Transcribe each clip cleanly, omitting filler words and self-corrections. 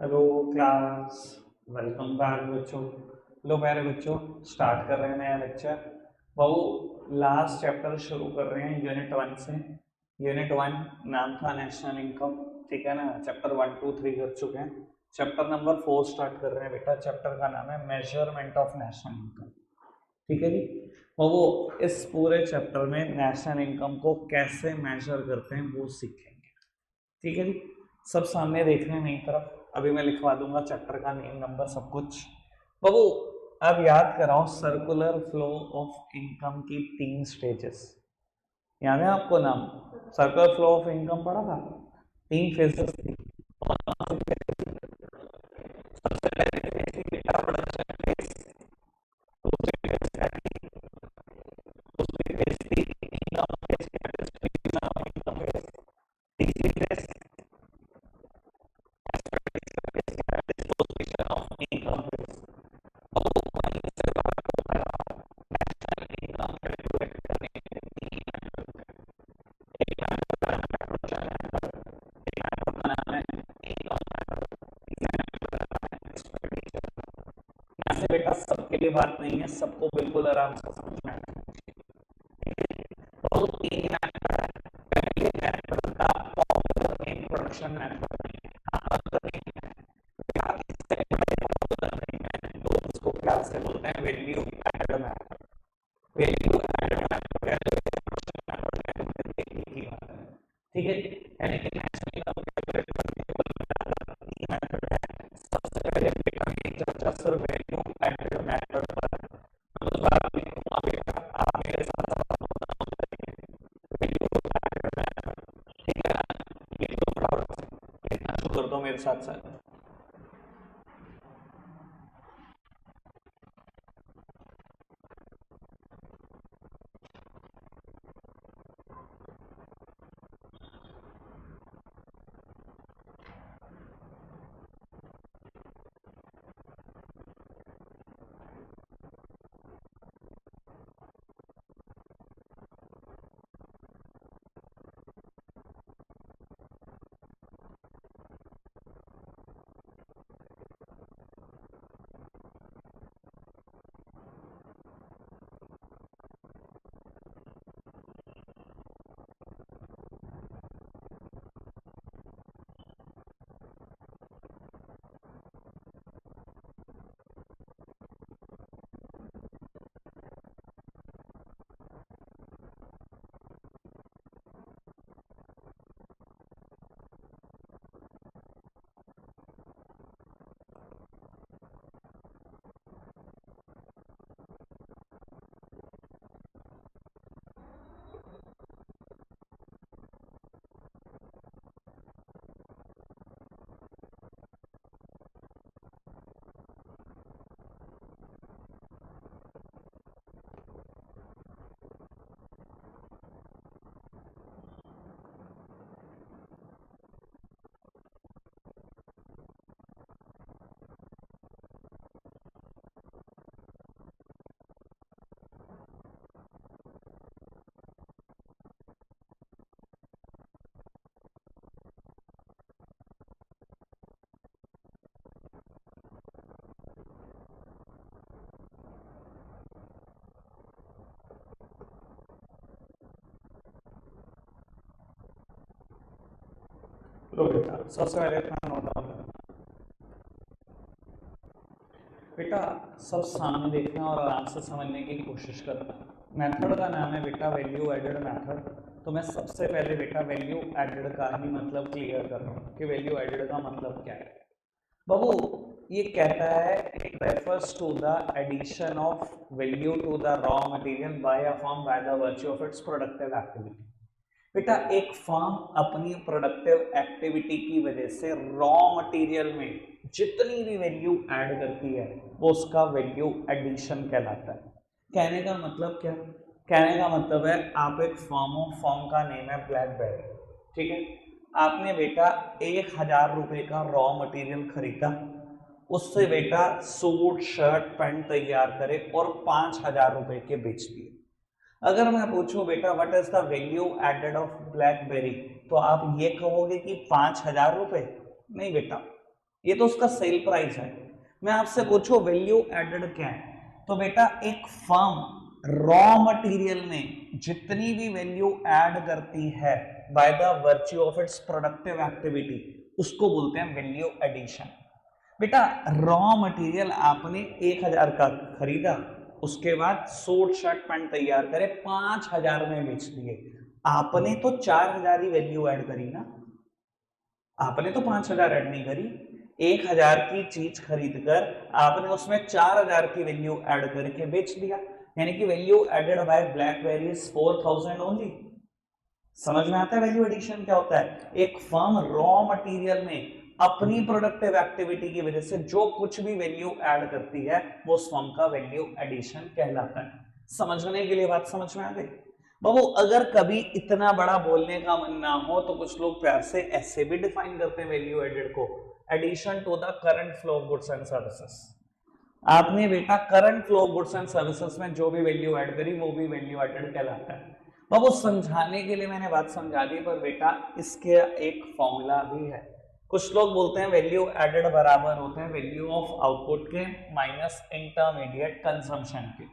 Hello class. Welcome back बच्चों। लो प्यारे बच्चों, स्टार्ट कर रहे हैं नया लेक्चर। बहु लास्ट चैप्टर शुरू कर रहे हैं यूनिट वन से। यूनिट वन नाम था नेशनल इनकम, ठीक है ना। चैप्टर वन टू थ्री कर चुके हैं। चैप्टर नंबर फोर स्टार्ट कर रहे हैं बेटा। चैप्टर का नाम है मेजरमेंट ऑफ नेशनल इनकम, ठीक है जी। और वो इस पूरे चैप्टर में नेशनल इनकम को कैसे मेजर करते हैं वो सीखेंगे, ठीक है जी। सब सामने देख रहे हैं मेरी तरफ। अभी मैं लिखवा दूंगा चैप्टर का नेम नंबर सब कुछ। बाबू अब याद कराओ, सर्कुलर फ्लो ऑफ इनकम की तीन स्टेजेस याद है आपको? नाम सर्कुलर फ्लो ऑफ इनकम पढ़ा था। तीन फेजेस थी। सबसे पहले phase थी बेटा प्रोडक्शन फेज, दूसरी फेज क्या थी? दूसरी फेज थी income phase, distribution of income phase. तीसरी phase disposition of income phase. तो वहीं से बात को बढ़ाओ, नेशनल इनकम कैलकुलेट करने के तीन मेथड हैं। एक मेथड का नाम है प्रोडक्शन मेथड, एक मेथड का नाम है इनकम मेथड, तीसरे मेथड का नाम है एक्सपेंडिचर। यहाँ से बेटा सबके लिए बात नहीं है, सबको बिल्कुल आराम से समझना है। तो तीन मेथड है। पहले मेथड का फॉर्मूला इन प्रोडक्शन मेथड में उसको क्या से बोलते हैं? Value added method. Value added method है जो प्रोडक्शन मेथड में देखने की बात है, ठीक है। यानी कि नेशनल इनकम कैलकुलेट करने के लिए मेथड है। सबसे पहले बेटा की चर्चा सिर्फ वैल्यू एडेड मेथड पर है। मैं उस बात लिखूंगा बेटा, आप मेरे साथ वैल्यू एडेड मेथड, ठीक है ना। लिख दो फटाफट से, लिखना शुरू कर दो मेरे साथ साथ। लो बेटा सबसे पहले अपना नोट डाउन करो बेटा। सब सामने देखना और आराम से समझने की कोशिश करना। मेथड का नाम है बेटा वैल्यू एडेड मेथड। तो मैं सबसे पहले बेटा वैल्यू एडेड का ही मतलब क्लियर कर रहा हूँ कि वैल्यू एडेड का मतलब क्या है। बाबू ये कहता है it refers to the addition of value to the raw material by a firm by the virtue of its productive activity. बेटा एक फर्म अपनी प्रोडक्टिव एक्टिविटी की वजह से रॉ मटेरियल में जितनी भी वैल्यू ऐड करती है वो उसका वैल्यू एडिशन कहलाता है। कहने का मतलब क्या? कहने का मतलब है आप एक फर्म हो, फर्म का नेम है ब्लैकबेरी, ठीक है। आपने बेटा 1,000 रुपए का रॉ मटेरियल खरीदा, उससे बेटा सूट शर्ट पैंट तैयार करे और 5,000 रुपए के बेच दिए। अगर मैं पूछूं बेटा what is the value added of BlackBerry, तो आप ये कहोगे कि 5,000 रुपए? नहीं बेटा, ये तो उसका सेल प्राइस है। मैं आपसे पूछूं वैल्यू एडेड क्या है, तो बेटा एक फर्म रॉ मटेरियल में जितनी भी वैल्यू ऐड करती है by the virtue of its productive activity, उसको बोलते हैं वैल्यू एडिशन। बेटा रॉ मटेरियल आपने 1000 का खरीदा, उसके बाद सूट शर्ट पैंट तैयार करे 5000 में बेच दिए, आपने तो 4000 ही वैल्यू ऐड करी ना, आपने तो 5000 ऐड नहीं करी। 1000 की चीज खरीद कर आपने उसमें 4000 की वैल्यू ऐड करके बेच दिया, यानी कि value added by BlackBerry is 4000 only. समझ में आता है वैल्यू एडिशन क्या होता है? एक फर्म रॉ मटेरियल में अपनी प्रोडक्टिव एक्टिविटी की वजह से जो कुछ भी वैल्यू ऐड करती है वो उस फर्म का वैल्यू एडिशन कहलाता है। समझने के लिए बात समझ में आ गई? बाबू अगर कभी इतना बड़ा बोलने का मन ना हो तो कुछ लोग प्यार से ऐसे भी डिफाइन करते हैं वैल्यू एडेड को, addition to the current flow of goods and services. आपने बेटा current flow of goods and services में जो भी वैल्यू ऐड करी वो भी वैल्यू एडेड कहलाता है। बाबू समझाने के लिए मैंने बात समझा दी, पर बेटा इसके एक फॉर्मूला भी है। कुछ लोग बोलते हैं वैल्यू एडेड बराबर होते हैं वैल्यू ऑफ आउटपुट के माइनस इंटरमीडिएट कंजम्पशन के।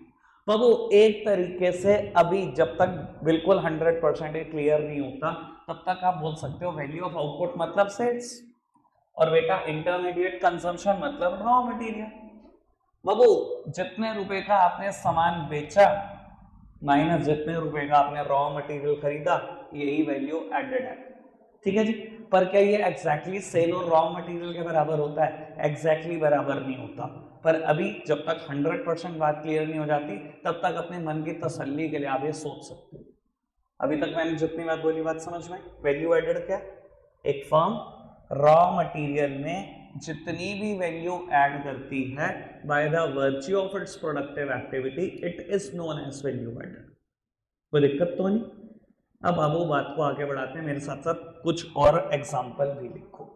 बाबू एक तरीके से अभी जब तक बिल्कुल 100% क्लियर नहीं होता तब तक आप बोल सकते हो वैल्यू ऑफ आउटपुट मतलब सेल्स, और बेटा इंटरमीडिएट कंजम्पशन मतलब रॉ मटेरियल। बाबू जितने रुपए का आपने सामान बेचा माइनस जितने रुपए का आपने रॉ मटेरियल खरीदा, यही वैल्यू एडेड है। ठीक है जी। पर क्या ये एग्जैक्टली सेल और रॉ मटेरियल के बराबर होता है? एग्जैक्टली बराबर नहीं होता। पर अभी जब तक 100% बात क्लियर नहीं हो जाती तब तक अपने मन की तसल्ली के लिए आप ये सोच सकते हो। अभी तक मैंने जितनी बात बोली बात समझ में? वैल्यू एडेड क्या? एक फर्म रॉ मटेरियल में जितनी भी वैल्यू ऐड करती है by the virtue of its productive activity, it is known as value added. कोई दिक्कत तो नहीं? अब बाबू बात को आगे बढ़ाते हैं, मेरे साथ साथ कुछ और एग्जाम्पल भी लिखो।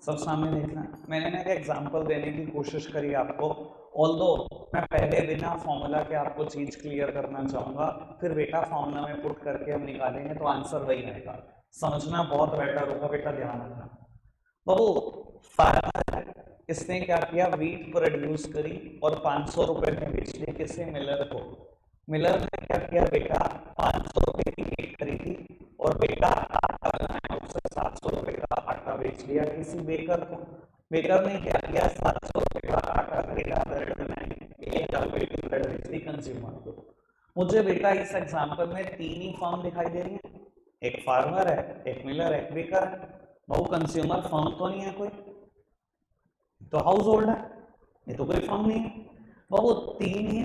सब सामने देखना है। मैंने ना एक एग्जांपल देने की कोशिश करी आपको, ऑल्दो मैं पहले बिना फॉर्मूला के आपको चीज क्लियर करना चाहूंगा, फिर बेटा फॉर्मूला में पुट करके हम निकालेंगे तो आंसर वही रहेगा। समझना बहुत बेटर होगा बेटा, ध्यान रखना। बाबू फार्मर इसने क्या किया, वीट प्रोड्यूस करी और 500 रुपए में बेच दी किसी मिलर को। मिलर ने क्या किया बेटा, 500 रुपए की वीट खरीदी और बेटा आटा बनाया, उससे 700 रुपए का आटा बेच दिया किसी बेकर को। बेकर ने क्या किया, 700 रुपए का आटा खरीदा, ब्रेड बनाई, एक डब्बे की ब्रेड बेच दी कंज्यूमर को। मुझे बेटा इस एग्जांपल में तीन ही फर्म दिखाई दे रही है, एक फार्मर है, एक मिलर है, एक बेकर है। बहु कंज्यूमर फर्म तो नहीं है कोई, तो हाउस होल्ड है, ये तो कोई फर्म नहीं है। बहु तीन ही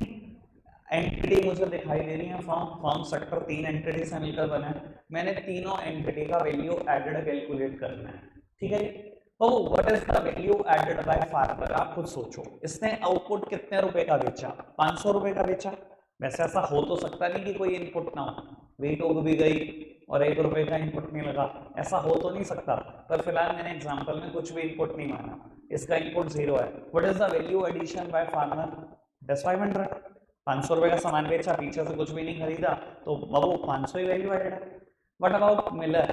एंटिटी मुझे दिखाई दे रही है, फर्म सेक्टर 3 एंटिटी से मिलकर बना है। मैंने तीनों एंटिटी का वैल्यू एडेड कैलकुलेट करना है। ठीक है। तो what is the value added by farmer, आप खुद सोचो। इसने आउटपुट कितने रुपए का बेचा, 500 रुपए का बेचा। वैसे ऐसा हो तो सकता नहीं कि कोई इनपुट ना हो, वीट उग भी गई और 1 रुपए का इनपुट नहीं लगा, ऐसा हो तो नहीं सकता। पर फिलहाल मैंने एग्जांपल में कुछ भी इनपुट नहीं माना, इसका इनपुट 0 है। What is the value addition by farmer, that's 500। 500 रुपए का सामान बेचा, पीछे से कुछ भी नहीं खरीदा, तो बाबू 500 ही वैल्यू एडेड है। व्हाट अबाउट मिलर,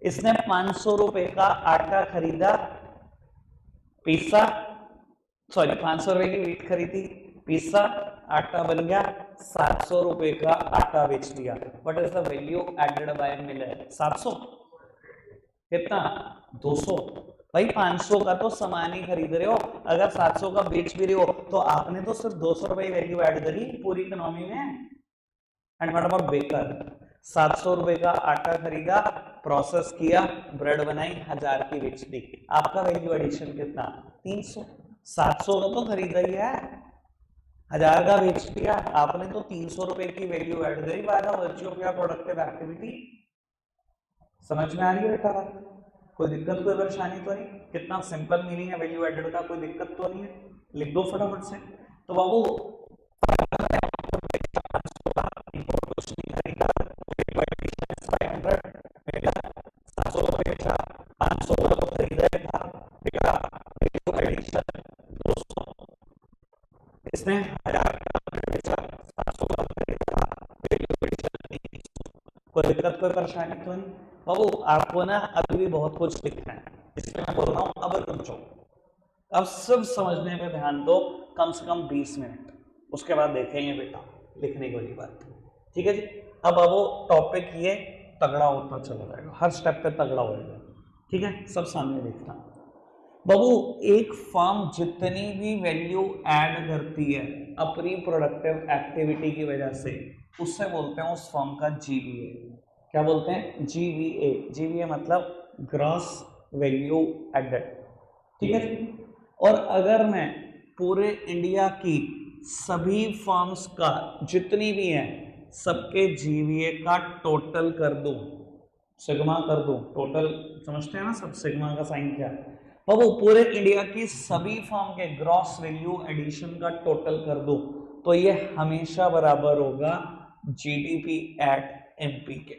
इसने 500 रुपए का आटा खरीदा, पीसा, सॉरी 500 रुपए की वीट खरीदी, पीसा, आटा बन गया, 700 रुपए का आटा बेच दिया। What is the value added by miller? 700, कितना? 200। भाई 500 का तो सामान ही खरीद रहे हो, अगर 700 का बेच भी रहे हो तो आपने तो सिर्फ 200 रुपए वैल्यू ऐड करी पूरी इकोनॉमी में। And what about baker? 700 रुपए का आटा खरीदा, प्रोसेस किया, ब्रेड बनाई, 1000 की बेच दी, आपका वैल्यू एडिशन कितना? 300। 700 का तो खरीदा ही है, 1000 का बेच दिया आपने, तो 300 रुपए की वैल्यू ऐड करी bye the virtue of your productive activity. समझ में आ रही है बेटा बात? कोई दिक्कत, कोई परेशानी तो नहीं? कितना सिंपल मीनिंग है वैल्यू एडेड का, कोई दिक्कत तो नहीं है? लिख दो फटाफट से। तो बाबू इसने 1000 कोई दिक्कत, कोई परेशानी तो नहीं? बाबू आपको ना अभी भी बहुत कुछ लिखना है, इसलिए मैं बोल रहा हूँ अब रुक जाओ, अब सब समझने पे ध्यान दो, कम से कम 20 मिनट, उसके बाद देखेंगे बेटा लिखने की वाली बात। ठीक है जी। अब वो टॉपिक ये तगड़ा होता चला जाएगा, हर स्टेप पे तगड़ा होगा। ठीक है, सब सामने देखना। बाबू एक फर्म जितनी भी वैल्यू ऐड करती है अपनी प्रोडक्टिव एक्टिविटी की वजह से, उससे बोलते हैं उस फर्म का जीवीए। क्या बोलते हैं? जीवीए। जीवीए मतलब ग्रॉस वैल्यू एडेड। ठीक है। और अगर मैं पूरे इंडिया की सभी फर्म्स का जितनी भी हैं सबके जीवीए का टोटल कर दूं, सिग्मा कर दूं, टोटल समझते हैं ना सब, सिग्मा का साइन क्या है? वो पूरे इंडिया की सभी फर्म के ग्रॉस वैल्यू एडिशन का टोटल कर दो तो ये हमेशा बराबर होगा जीडीपी एट एमपी के।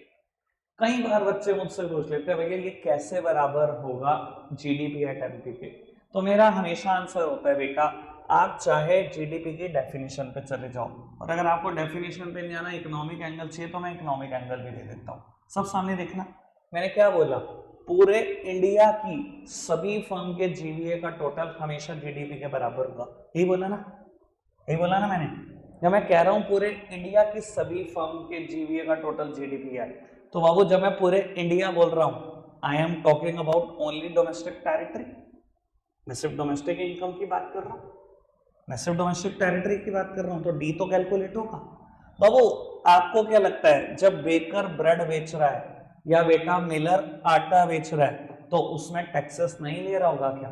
कई बार बच्चे मुझसे पूछ लेते हैं भैया ये कैसे बराबर होगा जीडीपी एट एमपी के? तो मेरा हमेशा आंसर होता है बेटा, आप चाहे जीडीपी की डेफिनेशन पे चले जाओ, और अगर आपको डेफिनेशन पे नहीं जाना, इकोनॉमिक एंगल चाहिए, तो मैं इकोनॉमिक एंगल भी दे देता हूँ। सब सामने देखना, मैंने क्या बोला? पूरे इंडिया की सभी फर्म के जीवीए का टोटल हमेशा जीडीपी के बराबर होगा, यही बोला ना? यही बोला ना मैंने? जब मैं कह रहा हूं पूरे इंडिया की सभी फर्म के जीवीए का टोटल जीडीपी है, तो बाबू जब मैं पूरे इंडिया बोल रहा हूं, I am talking about only domestic territory. मैं सिर्फ डोमेस्टिक इनकम की बात कर रहा हूं, मैं सिर्फ डोमेस्टिक टेरिटरी की बात कर रहा हूं, तो डी तो कैलकुलेट होगा। बाबू आपको क्या लगता है जब बेकर ब्रेड बेच रहा है या बेटा मिलर आटा बेच रहा है तो उसमें टैक्सेस नहीं ले रहा होगा क्या?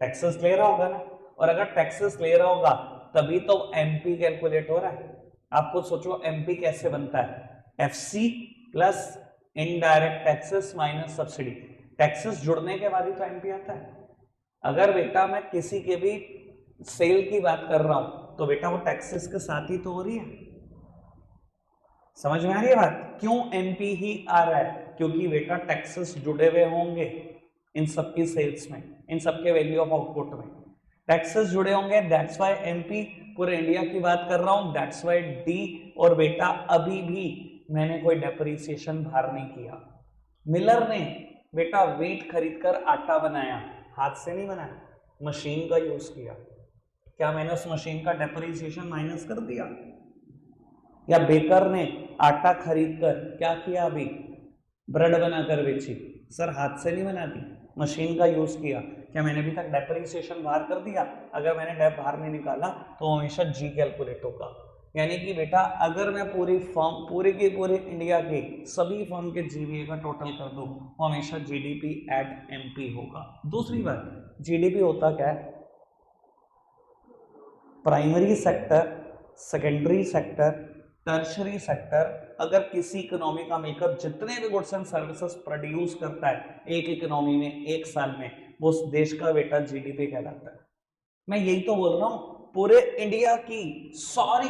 टैक्सेस ले रहा होगा ना। और अगर टैक्सेस ले रहा होगा तभी तो एमपी कैलकुलेट हो रहा है। आप खुद सोचो एमपी कैसे बनता है? FC plus indirect taxes minus subsidy. Taxes जुड़ने के बाद ही तो एमपी आता है। अगर बेटा मैं किसी के भी सेल की बात कर रहा हूं तो बेटा वो टैक्सेस के साथ ही तो हो रही है। समझ में आ रही है बात? क्यों एमपी ही आ रहा है? क्योंकि बेटा टैक्सेस जुड़े हुए होंगे इन सबकी सेल्स में, इन सबके वैल्यू ऑफ आउटपुट में टैक्सेस जुड़े होंगे, दैट्स व्हाई एमपी। पूरे इंडिया की बात कर रहा हूं, दैट्स व्हाई डी। और बेटा अभी भी मैंने कोई डेप्रिसिएशन बाहर नहीं किया। मिलर ने बेटा वीट खरीदकर आटा बनाया, हाथ से नहीं बनाया, मशीन का यूज किया। क्या मैंने उस मशीन का डेप्रिसिएशन माइनस कर दिया? या बेकर ने आटा खरीदकर क्या किया? अभी ब्रेड बनाकर बेची, सर हाथ से नहीं बनाती, मशीन का यूज किया। क्या मैंने अभी तक डेप्रिसिएशन बाहर कर दिया? अगर मैंने डेप बाहर नहीं निकाला तो हमेशा जी कैलकुलेट होगा। यानी कि बेटा अगर मैं पूरी फर्म, पूरी की पूरी इंडिया की सभी फर्म के जीवीए का टोटल कर दूं वो हमेशा जीडीपी एट एमपी होगा। दूसरी बात, जीडीपी होता क्या है? Primary sector, secondary sector, tertiary sector, अगर किसी इकोनॉमी का मिलकर जितने भी गुड्स एंड सर्विसेज प्रोड्यूस करता है एक इकोनॉमी में एक साल में, वो उस देश का बेटा जीडीपी कहलाता है। मैं यही तो बोल रहा हूं, पूरे इंडिया की सारी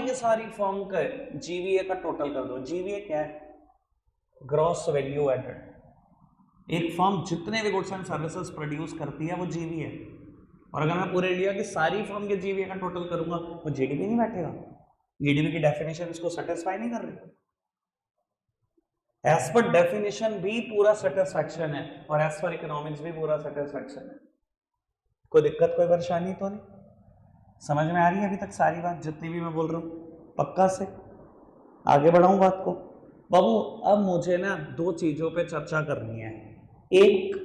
फर्म का जीवीए का टोटल कर दो। जीवीए क्या है? Gross value added. एक फर्म जितने भी गुड्स एंड सर्विसेज प्रोड्यूस करती है वो जीवीए। और अगर मैं पूरे इंडिया की सारी फर्म के जीवीए का टोटल करूंगा वो जीडीपी नहीं बैठेगा। जीडीपी की डेफिनेशन इसको सेटिस्फाई नहीं कर रही। एज पर डेफिनेशन भी पूरा सेटिस्फैक्शन है और एज पर इकोनॉमिक्स भी पूरा सेटिस्फैक्शन है। कोई दिक्कत कोई परेशानी तो नहीं? समझ में आ रही है अभी तक सारी बात जितनी भी मैं बोल रहा हूँ? पक्का से आगे बढ़ाऊं बात को? बाबू अब मुझे ना दो चीजों पे चर्चा करनी है, एक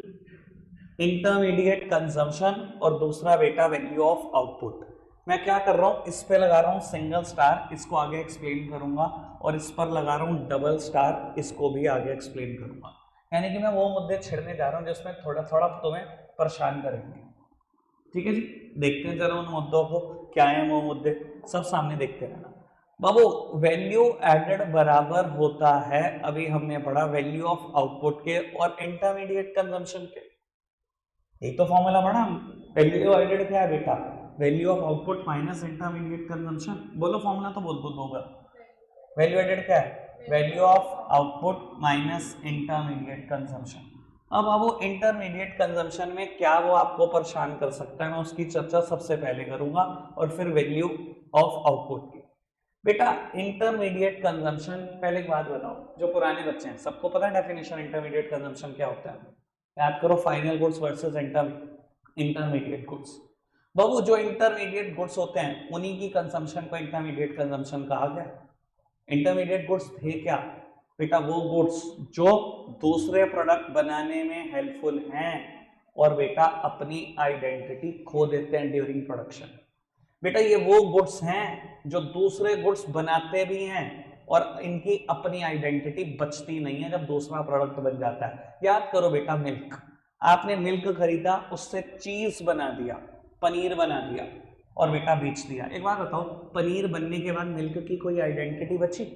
इंटरमीडिएट कंजम्पशन और दूसरा बेटा वैल्यू ऑफ आउटपुट। मैं क्या कर रहा हूं, इस पे लगा रहा हूं सिंगल स्टार, इसको आगे एक्सप्लेन करूंगा, और इस पर लगा रहा हूं डबल स्टार, इसको भी आगे एक्सप्लेन करूंगा। यानी कि मैं वो मुद्दे छेड़ने जा रहा हूं जिसमें थोड़ा थोड़ा तुम्हें परेशान करेंगे। ठीक है जी, देखते हैं जरा उन मुद्दों को, क्या है वो मुद्दे, सब सामने देखते रहना। बाबू वैल्यू एडेड बराबर होता है, अभी हमने पढ़ा, वैल्यू ऑफ आउटपुट के और इंटरमीडिएट कंजम्पशन के। एक तो फॉर्मूला पढ़ा हम, वैल्यू एडेड क्या है बेटा, value of output minus intermediate consumption. बोलो फॉर्मूला तो बोल दो दो बार। वैल्यू एडेड क्या है, value of output minus intermediate consumption. अब वो इंटरमीडिएट कंजम्पशन में क्या वो आपको परेशान कर सकता है, मैं उसकी चर्चा सबसे पहले करूंगा और फिर वैल्यू ऑफ आउटपुट की। बेटा इंटरमीडिएट कंजम्पशन, पहले एक बात बताओ, जो पुराने बच्चे हैं सबको पता है डेफिनेशन इंटरमीडिएट कंजम्पशन क्या होता है? याद करो, final goods versus intermediate goods. बाबू जो इंटरमीडिएट गुड्स होते हैं उन्हीं की कंजम्पशन को इंटरमीडिएट कंजम्पशन कहा गया। इंटरमीडिएट गुड्स थे क्या बेटा, वो गुड्स जो दूसरे प्रोडक्ट बनाने में हेल्पफुल हैं और बेटा अपनी आइडेंटिटी खो देते हैं ड्यूरिंग प्रोडक्शन। बेटा ये वो गुड्स हैं जो दूसरे गुड्स बनाते भी हैं और इनकी अपनी आइडेंटिटी बचती नहीं है जब दूसरा प्रोडक्ट बन जाता है। याद करो बेटा, मिल्क, आपने मिल्क खरीदा, उससे चीज बना दिया, पनीर बना दिया और बेटा बेच दिया। एक बात बताओ, पनीर बनने के बाद मिल्क की कोई आइडेंटिटी बची?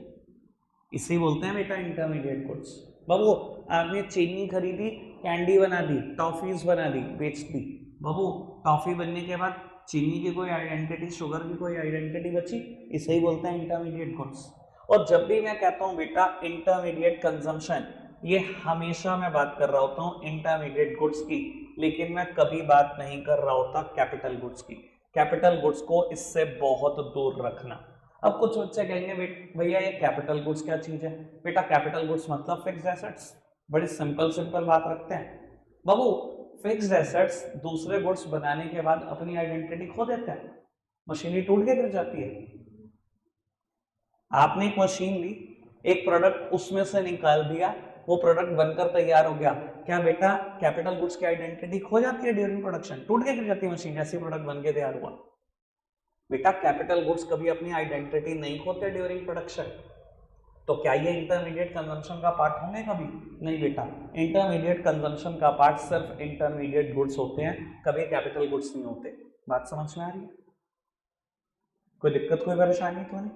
इसे बोलते हैं बेटा इंटरमीडिएट गुड्स। बाबू आपने चीनी खरीदी, कैंडी बना दी, टॉफीज बना दी, बेच दी। बाबू टॉफी बनने के बाद चीनी की कोई आइडेंटिटी, शुगर की कोई आइडेंटिटी बची? इसे ही बोलते हैं इंटरमीडिएट गुड्स। और जब भी मैं कहता हूं बेटा इंटरमीडिएट कंजम्पशन, ये हमेशा मैं बात कर रहा होता हूं इंटरमीडिएट गुड्स की, लेकिन मैं कभी बात नहीं कर रहा होता कैपिटल गुड्स की। कैपिटल गुड्स को इससे बहुत दूर रखना। अब कुछ बच्चे कहेंगे भैया ये कैपिटल गुड्स क्या चीज है? बेटा कैपिटल गुड्स मतलब फिक्स्ड एसेट्स। बड़ी सिंपल बात रखते हैं बाबू, फिक्स्ड एसेट्स दूसरे गुड्स बनाने के बाद अपनी आइडेंटिटी खो देते हैं, मशीनरी टूट के गिर जाती है। आपने एक मशीन ली, एक प्रोडक्ट उसमें से निकाल दिया, वो प्रोडक्ट बनकर तैयार हो गया, क्या बेटा कैपिटल गुड्स की आइडेंटिटी खो जाती है ड्यूरिंग प्रोडक्शन? टूट के गिर जाती है मशीन जैसे प्रोडक्ट बन के तैयार हुआ? बेटा कैपिटल गुड्स कभी अपनी आइडेंटिटी नहीं खोते ड्यूरिंग प्रोडक्शन। तो क्या ये इंटरमीडिएट कंजम्पशन का पार्ट होंगे कभी? नहीं बेटा, इंटरमीडिएट कंजम्पशन का पार्ट सिर्फ इंटरमीडिएट गुड्स होते हैं, कभी कैपिटल गुड्स नहीं होते। बात समझ में आ रही है? कोई दिक्कत कोई परेशानी तो नहीं?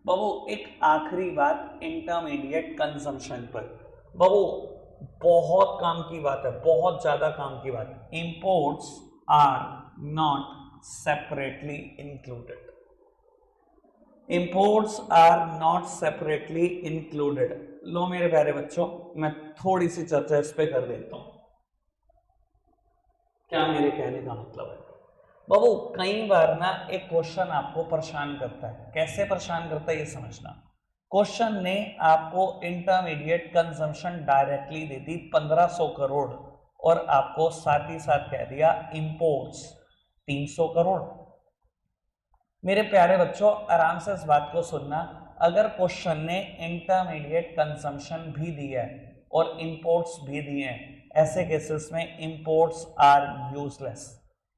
बाबू एक आखिरी बात इंटरमीडिएट कंजम्पशन पर, बाबू बहुत काम की बात है, बहुत ज्यादा काम की बात है। Imports are not separately included. Imports are not separately included. लो मेरे प्यारे बच्चों, मैं थोड़ी सी चर्चा इस पे कर देता हूं, क्या मेरे कहने का मतलब है। बाबू कई बार ना एक क्वेश्चन आपको परेशान करता है, कैसे परेशान करता है ये समझना। क्वेश्चन ने आपको इंटरमीडिएट कंजम्पशन डायरेक्टली दे दी 1500 करोड़ और आपको साथ ही साथ कह दिया इंपोर्ट्स 300 करोड़। मेरे प्यारे बच्चों आराम से इस बात को सुनना, अगर क्वेश्चन ने इंटरमीडिएट कंजम्पशन भी दिया है और इंपोर्ट्स भी दिए हैं, ऐसे केसेस में इंपोर्ट्स आर यूजलेस।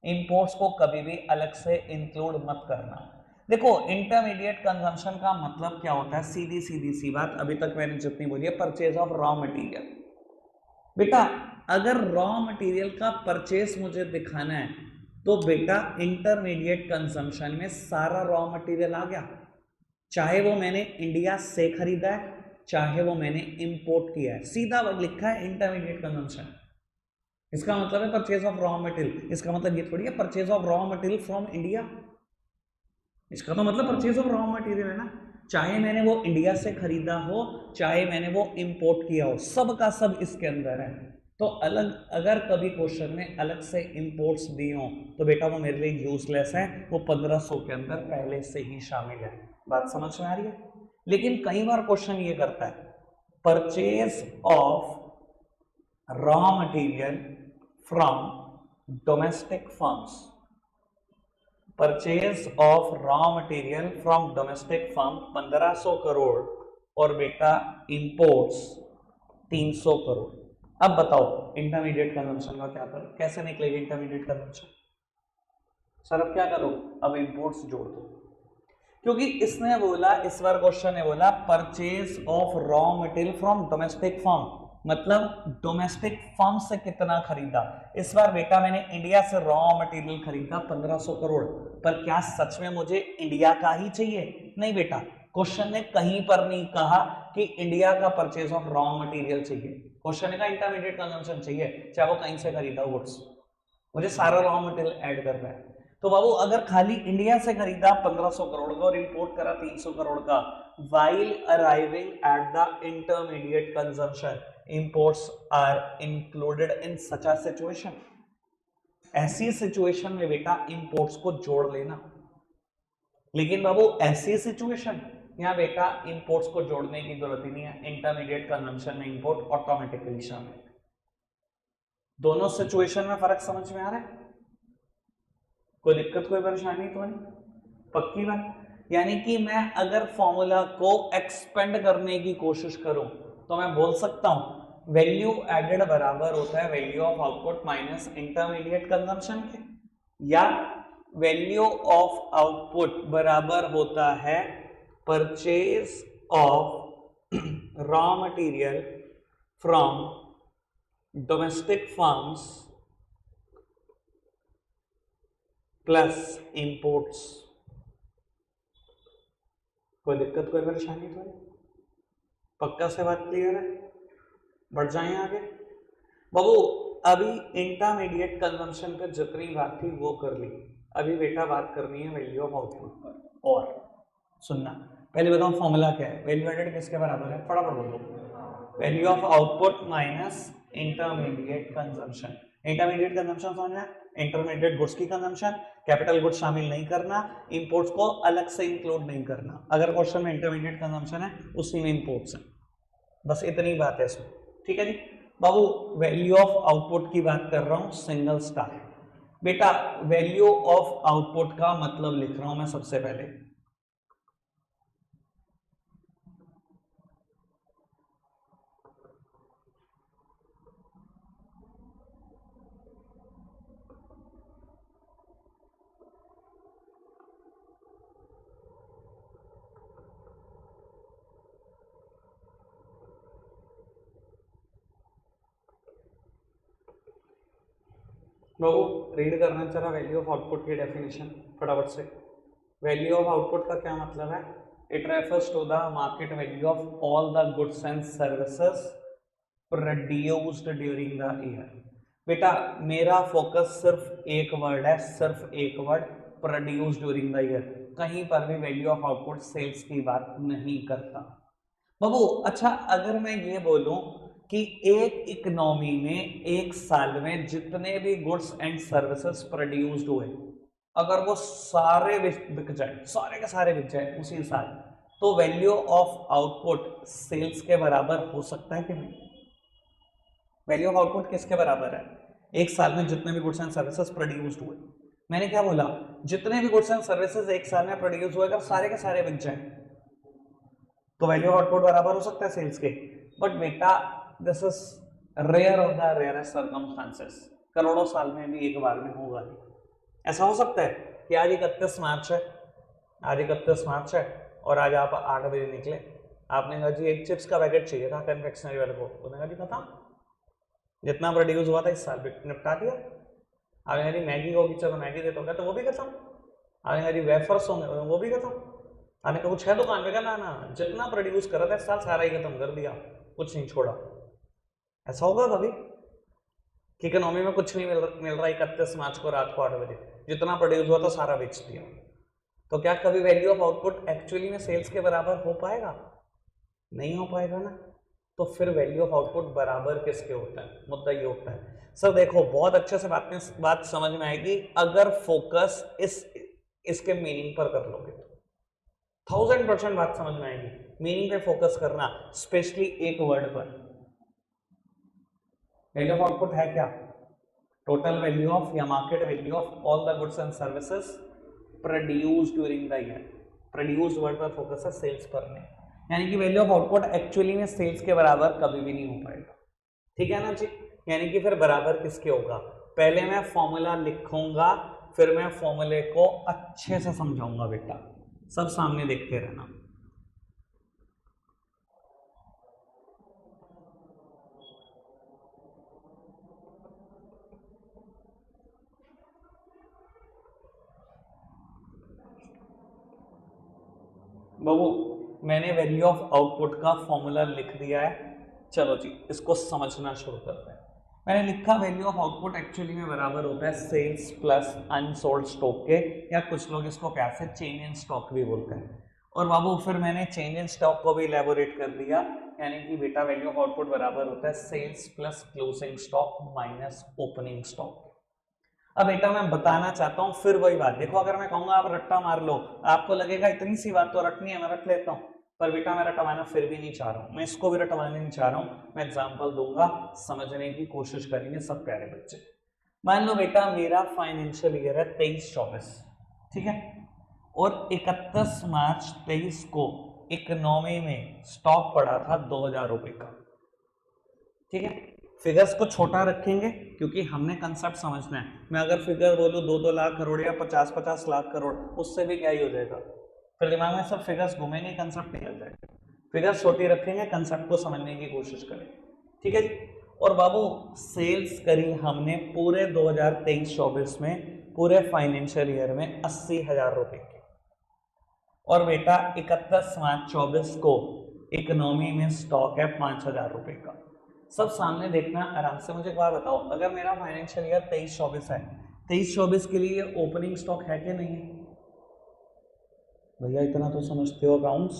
इंपोर्ट्स को कभी भी अलग से इंक्लूड मत करना। देखो इंटरमीडिएट कंजम्पशन का मतलब क्या होता है, सीधी सीधी सी बात अभी तक मैंने जितनी बोली है, परचेज ऑफ रॉ मटेरियल। बेटा अगर रॉ मटेरियल का परचेज मुझे दिखाना है तो बेटा इंटरमीडिएट कंजम्पशन में सारा रॉ मटेरियल आ गया, चाहे वो मैंने इंडिया से खरीदा है चाहे वो मैंने इंपोर्ट किया है, सीधा वर्ड लिखा है इंटरमीडिएट कंजम्पशन। इसका मतलब है परचेज ऑफ रॉ मटेरियल, इसका मतलब ये थोड़ी है purchase of raw material from India, इसका तो मतलब परचेज ऑफ रॉ मटेरियल है ना, चाहे मैंने वो इंडिया से खरीदा हो चाहे मैंने वो इंपोर्ट किया हो, सब का सब इसके अंदर है। तो अलग अगर कभी क्वेश्चन में अलग से इंपोर्ट्स दी हो तो बेटा वो मेरे लिए यूजलेस है, वो 1500 के अंदर पहले से ही शामिल है। बात समझ में आ रही है? लेकिन कई बार क्वेश्चन ये करता है purchase of raw material from domestic firms, purchase of raw material from domestic firm 1500 crore और बेटा इंपोर्ट्स 300 करोड़। अब बताओ इंटरमीडिएट कंजम्पशन का क्या करो, कैसे निकलेगी इंटरमीडिएट कंजम्पशन? सर अब क्या करो, अब इंपोर्ट्स जोड़ दो, क्योंकि इसने बोला, इस बार क्वेश्चन ने बोला purchase of raw material from domestic firm, मतलब डोमेस्टिक फर्म से कितना खरीदा। इस बार बेटा मैंने इंडिया से रॉ मटेरियल खरीदा 1500 करोड़, पर क्या सच में मुझे इंडिया का ही चाहिए? नहीं बेटा, क्वेश्चन ने कहीं पर नहीं कहा कि इंडिया का परचेज ऑफ रॉ मटेरियल चाहिए, क्वेश्चन ने कहा इंटरमीडिएट कंजम्पशन चाहिए, चाहे वो कहीं से खरीदा गुड्स, मुझे सारा रॉ मटेरियल ऐड करना है। तो बाबू अगर खाली इंडिया से खरीदा 1500 करोड़ का और इंपोर्ट करा 300 करोड़ का, while arriving at the intermediate consumption imports are included in such a situation, ऐसी सिचुएशन में बेटा इंपोर्ट्स को जोड़ लेना। लेकिन बाबू ऐसी सिचुएशन यहाँ बेटा इंपोर्ट्स को जोड़ने की जरूरत ही नहीं है, इंटरमीडिएट कंजम्पशन में इंपोर्ट ऑटोमेटिकली शामिल। दोनों सिचुएशन में फर्क समझ में आ रहा है? कोई दिक्कत कोई परेशानी तो नहीं? पक्की बात। यानी कि मैं अगर फॉर्मूला को एक्सपेंड करने की कोशिश करूं तो मैं बोल सकता हूं वैल्यू एडेड बराबर होता है value of output minus intermediate consumption के, या वैल्यू ऑफ आउटपुट बराबर होता है purchase of raw material from domestic firms plus imports. कोई दिक्कत कोई परेशानी तो नहीं? पक्का से बात क्लियर है? बढ़ जाएं आगे। बाबू अभी इंटरमीडिएट कंजम्पशन पर जितनी बात थी वो कर ली, अभी बेटा बात करनी है वैल्यू ऑफ आउटपुट पर। और सुनना, पहले बताओ फॉर्मूला क्या है, वैल्यू एडेड किसके बराबर है? फटाफट बोलो, value of output minus intermediate consumption. Intermediate consumption समझना, इंटरमीडिएट गुड्स की कंजम्पशन, कैपिटल गुड्स शामिल नहीं करना, इंपोर्ट्स को अलग से इंक्लूड नहीं करना। अगर क्वेश्चन में इंटरमीडिएट कंजम्पशन है उसी में इंपोर्ट्स है, बस इतनी बात है इसमें, ठीक है जी। बाबू वैल्यू ऑफ आउटपुट की बात कर रहा हूं सिंगल स्टार। बेटा वैल्यू ऑफ आउटपुट का मतलब लिख रहा हूं मैं सबसे पहले, बाबू रीड करना चला वैल्यू ऑफ आउटपुट की डेफिनेशन फटाफट से। वैल्यू ऑफ आउटपुट का क्या मतलब है? It refers to the market value of all the goods and services produced during the year. बेटा मेरा फोकस सिर्फ एक वर्ड है, सिर्फ एक word, produced during the year. कहीं पर भी वैल्यू ऑफ आउटपुट सेल्स की बात नहीं करता। बाबू अच्छा अगर मैं ये बोलूं कि एक इकोनॉमी में एक साल में जितने भी गुड्स एंड सर्विसेज प्रोड्यूस्ड हुए, अगर वो सारे बिक जाए, सारे के सारे बिक जाए उसी साल, तो वैल्यू ऑफ आउटपुट सेल्स के बराबर हो सकता है कि नहीं? वैल्यू ऑफ आउटपुट किसके बराबर है? एक साल में जितने भी गुड्स एंड सर्विसेज प्रोड्यूस्ड हुए। मैंने क्या बोला? जितने भी गुड्स एंड सर्विसेज एक साल में प्रोड्यूस हुए, अगर सारे के सारे बिक जाए तो वैल्यू ऑफ आउटपुट बराबर हो सकता है सेल्स के। बट बेटा this is rare of the rarest circumstances, करोड़ों साल में भी एक बार में होगा नहीं। ऐसा हो सकता है कि आज 31 मार्च है, आज 31 मार्च है और आज आप 8 बजे निकले, आपने कहा जी एक चिप्स का पैकेट चाहिए था कन्फेक्शनरी वाले को, उन्होंने कहा जी खत्म, जितना प्रोड्यूस हुआ था इस साल निपटा दिया। आपने कहा जी मैगी होगी, चलो मैगी देता हूँ, तो वो भी खत्म। आपने कहा जी वेफर्स होंगे, वो भी खत्म। आपने कहा कुछ है दुकान पे? ना ना, जितना प्रोड्यूस करा था इस साल सारा ही खत्म कर दिया, कुछ नहीं छोड़ा। ऐसा होगा कभी कि इकोनॉमी में कुछ नहीं मिल रहा 31 मार्च को रात को 8 बजे, जितना प्रोड्यूस हुआ था सारा बेच दिया? तो क्या कभी वैल्यू ऑफ आउटपुट एक्चुअली में सेल्स के बराबर हो पाएगा? नहीं हो पाएगा ना। तो फिर वैल्यू ऑफ आउटपुट बराबर किसके होता है? मुद्दा ये होता है। सर देखो बहुत अच्छे से बात समझ में आएगी अगर फोकस इसके मीनिंग पर कर लोगे तो। 1000% बात समझ में आएगी। मीनिंग पे फोकस करना, स्पेशली एक वर्ड पर। वैल्यू ऑफ आउटपुट है क्या? टोटल वैल्यू ऑफ या market value of all the goods and services produced during the year. Produced word पर फोकस है, सेल्स पर नहीं। यानी कि वैल्यू ऑफ आउटपुट एक्चुअली में सेल्स के बराबर कभी भी नहीं हो पाएगा, ठीक है ना जी। यानी कि फिर बराबर किसके होगा? पहले मैं फॉर्मूला लिखूंगा, फिर मैं फॉर्मूले को अच्छे से समझाऊंगा बेटा, सब सामने देखते रहना। बाबू मैंने वैल्यू ऑफ आउटपुट का फॉर्मूला लिख दिया है, चलो जी इसको समझना शुरू करते हैं। मैंने लिखा वैल्यू ऑफ आउटपुट एक्चुअली में बराबर होता है सेल्स प्लस अनसोल्ड स्टॉक के, या कुछ लोग इसको प्यार से चेंज इन स्टॉक भी बोलते हैं। और बाबू फिर मैंने चेंज इन स्टॉक को भी इलेबोरेट कर दिया, यानी कि बेटा वैल्यू ऑफ आउटपुट बराबर होता है sales plus closing stock minus opening stock. अब बेटा मैं बताना चाहता हूं फिर वही बात, देखो अगर मैं कहूंगा आप रट्टा मार लो, आपको लगेगा इतनी सी बात तो रटनी है, मैं रट लेता हूं। पर बेटा मैं रटवाना फिर भी नहीं चाह रहा हूं, मैं इसको भी रटवाना नहीं चाह रहा हूं। मैं एग्जांपल दूंगा, समझने की कोशिश करेंगे सब प्यारे बच्चे। मान लो बेटा मेरा फाइनेंशियल ईयर है 23-24, ठीक है, और 31 मार्च 23 को इकोनॉमी में स्टॉक पड़ा था 2000 रुपए का, ठीक है। फिगर्स को छोटा रखेंगे क्योंकि हमने कंसेप्ट समझना है। मैं अगर फिगर बोलूं 2-2 लाख करोड़ या 50-50 लाख करोड़, उससे भी क्या ही हो जाएगा, फिर दिमाग में सब फिगर्स घूमेंगे, कंसेप्ट निकल जाएगा। फिगर्स छोटी रखेंगे, कंसेप्ट को समझने की कोशिश करें, ठीक है जी। और बाबू सेल्स करी हमने पूरे 2023-24 में, पूरे फाइनेंशियल ईयर में 80,000 रुपए की। और बेटा 31 मार्च 24 को इकोनॉमी में स्टॉक है 5,000 रुपए का। सब सामने देखना आराम से। मुझे एक बात बताओ, अगर मेरा फाइनेंशियल ईयर 23-24 है, 23-24 के लिए ओपनिंग स्टॉक है कि नहीं है? भैया इतना तो समझते हो अकाउंट्स,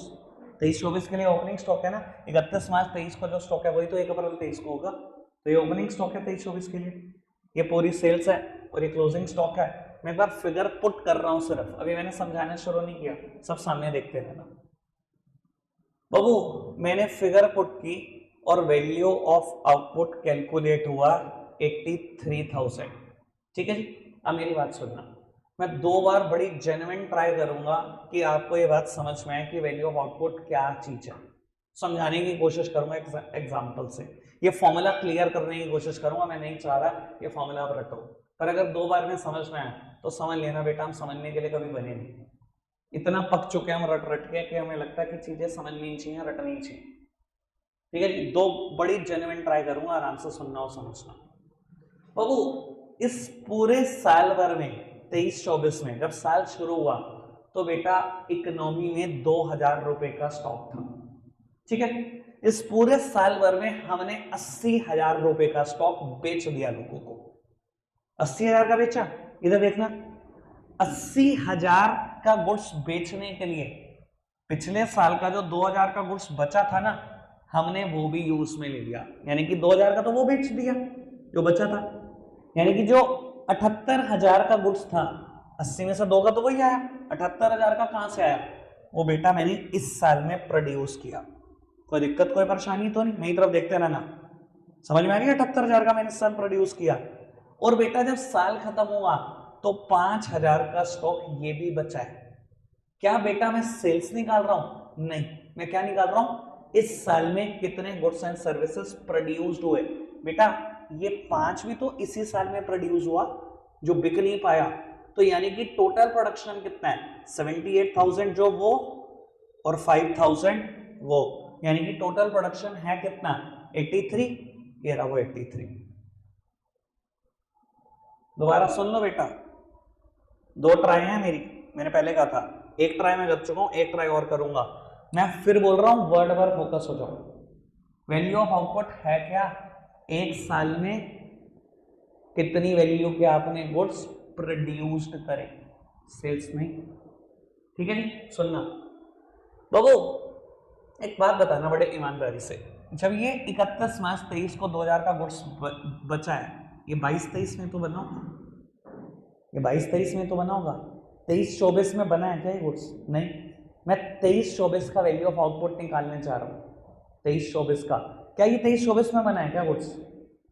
23-24 के लिए ओपनिंग स्टॉक है ना। 31 मार्च 23 को जो स्टॉक है वही तो 1 अप्रैल 23 को होगा, तो ये ओपनिंग स्टॉक है 23-24 के लिए। ये पूरी सेल्स है और ये क्लोजिंग स्टॉक है। मैं एक बार फिगर पुट कर रहा हूं सिर्फ, अभी मैंने समझाना शुरू नहीं किया, सब सामने देखते रहना। बाबू मैंने फिगर पुट की और वैल्यू ऑफ आउटपुट कैलकुलेट हुआ 83,000, ठीक है जी। अब मेरी बात सुनना, मैं 2 बार बड़ी जेन्युइन ट्राई करूंगा कि आपको ये बात समझ में आए कि वैल्यू ऑफ आउटपुट क्या चीज है। समझाने की कोशिश करूंगा एग्जांपल से, ये फॉर्मूला क्लियर करने की कोशिश करूंगा। मैं नहीं चाह रहा ये फॉर्मूला आप रटो, पर अगर 2 बार में समझ में आए तो समझ लेना बेटा, हम समझने के लिए कभी बने नहीं। इतना पक चुके हैं हम रट रट के कि हमें लगता है कि चीजें समझनी चाहिए, रटनी चाहिए, ठीक है जी। 2 बड़ी जेन्युइन ट्राई करूंगा, आराम से सुनना और समझना। बाबू इस पूरे साल भर में 23-24 में जब साल शुरू हुआ तो बेटा इकोनॉमी में 2,000 रुपए का स्टॉक था, ठीक है। इस पूरे साल भर में हमने 80,000 रुपए का स्टॉक बेच दिया लोगों को। 80,000 का बेचा, इधर देखना, 80,000 का गुड्स बेचने के लिए पिछले साल का जो 2,000 का गुड्स बचा था ना, हमने वो भी यूज में ले लिया। यानी कि 2,000 का तो वो बेच दिया जो बचा था, यानी कि जो 78,000 का गुड्स था, 80 में से 2 का तो वही आया, 78,000 का कहां से आया? वो बेटा मैंने इस साल में प्रोड्यूस किया। कोई दिक्कत कोई परेशानी तो नहीं, मेरी तरफ देखते रहना। समझ में आ गया? 78,000 का मैंने इस साल प्रोड्यूस किया। और बेटा जब साल खत्म हुआ तो 5,000 का स्टॉक ये भी बचा है। क्या बेटा मैं सेल्स निकाल रहा हूं? नहीं, मैं क्या निकाल रहा हूं, इस साल में कितने गुड्स एंड सर्विसेज प्रोड्यूस्ड हुए। बेटा ये 5 भी तो इसी साल में प्रोड्यूस हुआ जो बिक नहीं पाया, तो यानी कि टोटल प्रोडक्शन कितना है? 78,000 जो वो और 5,000 वो, यानी कि टोटल प्रोडक्शन है कितना? 83। ये रहा वो 83। दोबारा सुन लो बेटा, 2 ट्राई है मेरी, मैंने पहले कहा था 1 ट्राई में कर चुका हूं, 1 ट्राई और करूंगा। मैं फिर बोल रहा हूं, वर्ड पर फोकस हो जाओ। वैल्यू ऑफ आउटपुट है क्या? एक साल में कितनी वैल्यू के आपने गुड्स प्रोड्यूस्ड करे, सेल्स में, ठीक है जी। सुनना बाबू, एक बात बताना बड़े ईमानदारी से, जब ये 31 मार्च 23 को 2,000 का गुड्स बचा है, ये 22-23 में तो बना होगा, ये 22-23 में तो बना होगा, 23-24 में बना है क्या ये गुड्स? नहीं, मैं 23-24 का वैल्यू ऑफ आउटपुट निकालने जा रहा हूँ। 23-24 का, क्या ये 23-24 में बना है क्या गुड्स?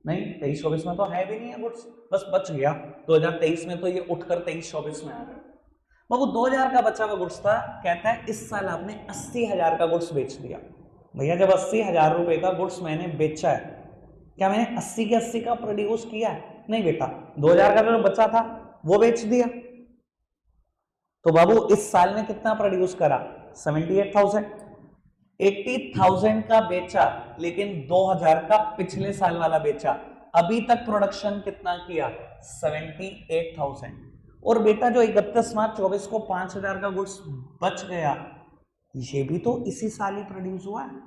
नहीं, 23-24 में तो है भी नहीं है गुड्स, बस बच गया 2023 में, तो ये उठकर 23-24 में आ रहा है। बाबू 2000 का बचा हुआ गुड्स था, कहता है इस साल आपने 80,000 का गुड्स बेच दिया। भैया जब 80,000 रुपए का गुड्स मैंने बेचा है, क्या मैंने 80 के 80 का प्रोड्यूस किया है? नहीं बेटा, 2000 का जो बचा था वो बेच दिया। तो बाबू इस साल में कितना प्रोड्यूस करा? 78,000। 80,000 का बेचा, लेकिन 2000 का पिछले साल वाला बेचा। अभी तक प्रोडक्शन कितना किया? 78,000। और बेटा जो 31 मार्च 24 को 5,000 का गुड्स बच गया, ये भी तो इसी साल ही प्रोड्यूस हुआ है।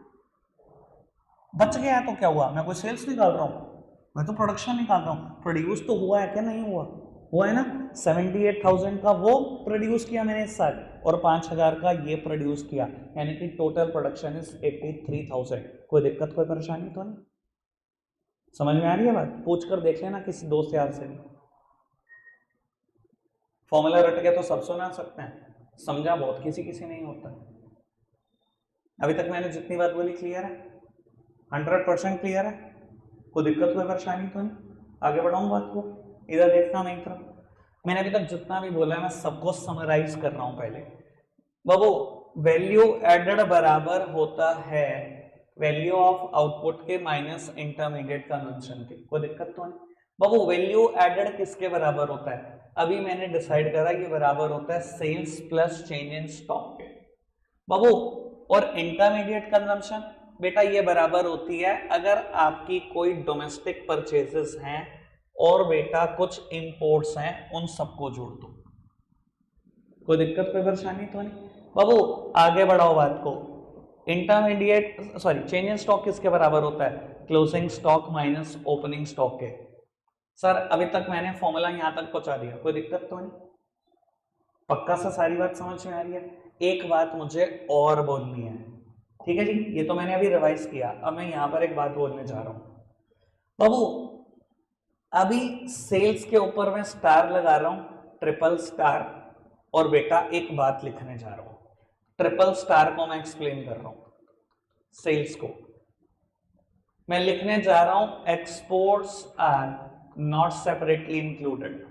बच गया तो क्या हुआ? मैं कोई सेल्स निकाल रहा हूं, मैं तो प्रोडक्शन निकाल रहा हूं। प्रोड्यूस तो हुआ है क्या? नहीं हुआ? हुआ है ना। 78,000 का वो प्रोड्यूस किया मैंने इस साल, और 5,000 का ये प्रोड्यूस किया, यानी कि टोटल प्रोडक्शन इज 83,000। कोई दिक्कत, कोई परेशानी तो नहीं? समझ में आ रही है बात? पूछ कर देख लेना किसी दोस्त यार से भी। फॉर्मूला रट गया तो सब सुना सकते हैं, समझा बहुत किसी किसी नहीं होता। अभी तक मैंने जितनी बात बोली क्लियर है? 100% क्लियर है? कोई दिक्कत, कोई परेशानी तो नहीं? आगे बढ़ाऊं बात को, इधर देखना मेरी तरफ। मैंने अभी तक जितना भी बोला है मैं सबको समराइज कर रहा हूं पहले। बाबू वैल्यू एडेड बराबर होता है वैल्यू ऑफ आउटपुट के माइनस इंटरमीडिएट कंजम्पशन के। कोई दिक्कत तो नहीं? बाबू वैल्यू एडेड किसके बराबर होता है? अभी मैंने डिसाइड करा ये बराबर होता है sales plus change in stock के। बाबू और इंटरमीडिएट कंजम्पशन बेटा ये बराबर होती है अगर आपकी कोई डोमेस्टिक परचेजेस हैं और बेटा कुछ इंपोर्ट्स हैं, उन सबको जोड़ दो। कोई दिक्कत, कोई परेशानी तो नहीं? बाबू आगे बढ़ाओ बात को। Intermediate sorry change in stock किसके बराबर होता है? Closing stock minus opening stock के। सर अभी तक मैंने फॉर्मूला यहां तक पहुंचा दिया, कोई दिक्कत तो नहीं? पक्का से सारी बात समझ में आ रही है? एक बात मुझे और बोलनी है, ठीक है जी? ये तो मैंने अभी रिवाइज किया, अब मैं यहां पर एक बात बोलने जा रहा हूं। बाबू अभी सेल्स के ऊपर मैं स्टार लगा रहा हूं, ट्रिपल स्टार, और बेटा एक बात लिखने जा रहा हूं। ट्रिपल स्टार को मैं एक्सप्लेन कर रहा हूं, सेल्स को मैं लिखने जा रहा हूं exports are not separately included.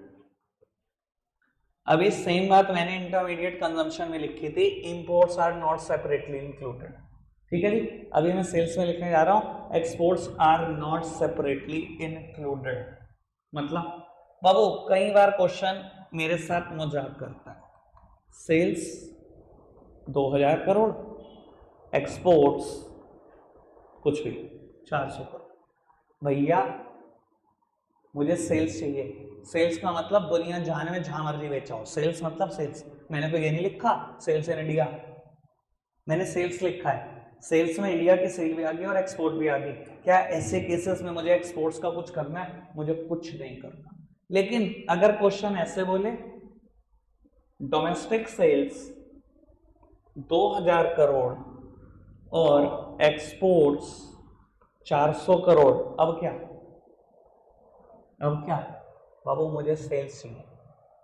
अभी सेम बात मैंने इंटरमीडिएट कंजम्पशन में लिखी थी, imports are not separately included. ठीक है जी? अभी मैं सेल्स में लिखने जा रहा हूं exports are not separately included. मतलब बाबू कई बार क्वेश्चन मेरे साथ मजाक करता है, सेल्स 2000 करोड़, एक्सपोर्ट्स कुछ भी 400 करोड़। भैया मुझे सेल्स चाहिए। सेल्स का मतलब दुनिया जहां में जहां मर्जी बेचा हो, सेल्स मतलब सेल्स। मैंने तो ये नहीं लिखा सेल्स इन इंडिया, मैंने सेल्स लिखा है। सेल्स में इंडिया की सेल भी आ गई और एक्सपोर्ट भी आ गई। क्या ऐसे केसेस में मुझे एक्सपोर्ट्स का कुछ करना है? मुझे कुछ नहीं करना। लेकिन अगर क्वेश्चन ऐसे बोले डोमेस्टिक सेल्स 2000 करोड़ और एक्सपोर्ट्स 400 करोड़, अब क्या? अब क्या बाबू? मुझे सेल्स चाहिए।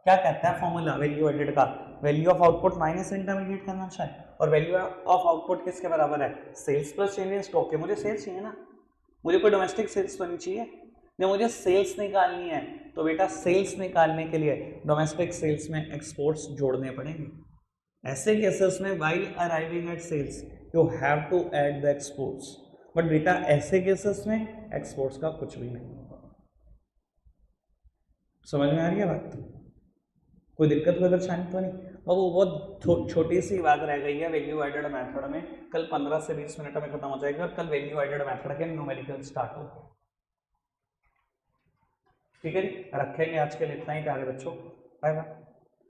क्या कहता है फॉर्मूला वैल्यू एडेड का? Value of output minus intermediate consumption, और वैल्यू ऑफ आउटपुट किसके बराबर है? Sales plus change in stock के। मुझे सेल्स चाहिए ना, मुझे कोई डोमेस्टिक सेल्स तो नहीं चाहिए। जब मुझे सेल्स निकालनी है तो बेटा सेल्स निकालने के लिए डोमेस्टिक सेल्स में एक्सपोर्ट्स जोड़ने पड़ेंगे। ऐसे केसेस में while arriving at sales you have to add the exports, but बेटा ऐसे केसेस में एक्सपोर्ट्स का कुछ भी नहीं होगा। समझ में आ रही है बात? कोई दिक्कत, कोई परेशानी तो नहीं? और वो बहुत छोटी सी बात रह गई है वैल्यू एडेड मेथड में। कल 15 से 20 मिनट में खत्म हो जाएगी और कल वैल्यू एडेड मेथड के न्यूमेरिकल स्टार्ट हो। ठीक है जी, रखेंगे आज के लिए इतना ही। प्यारे बच्चों, बाय बाय।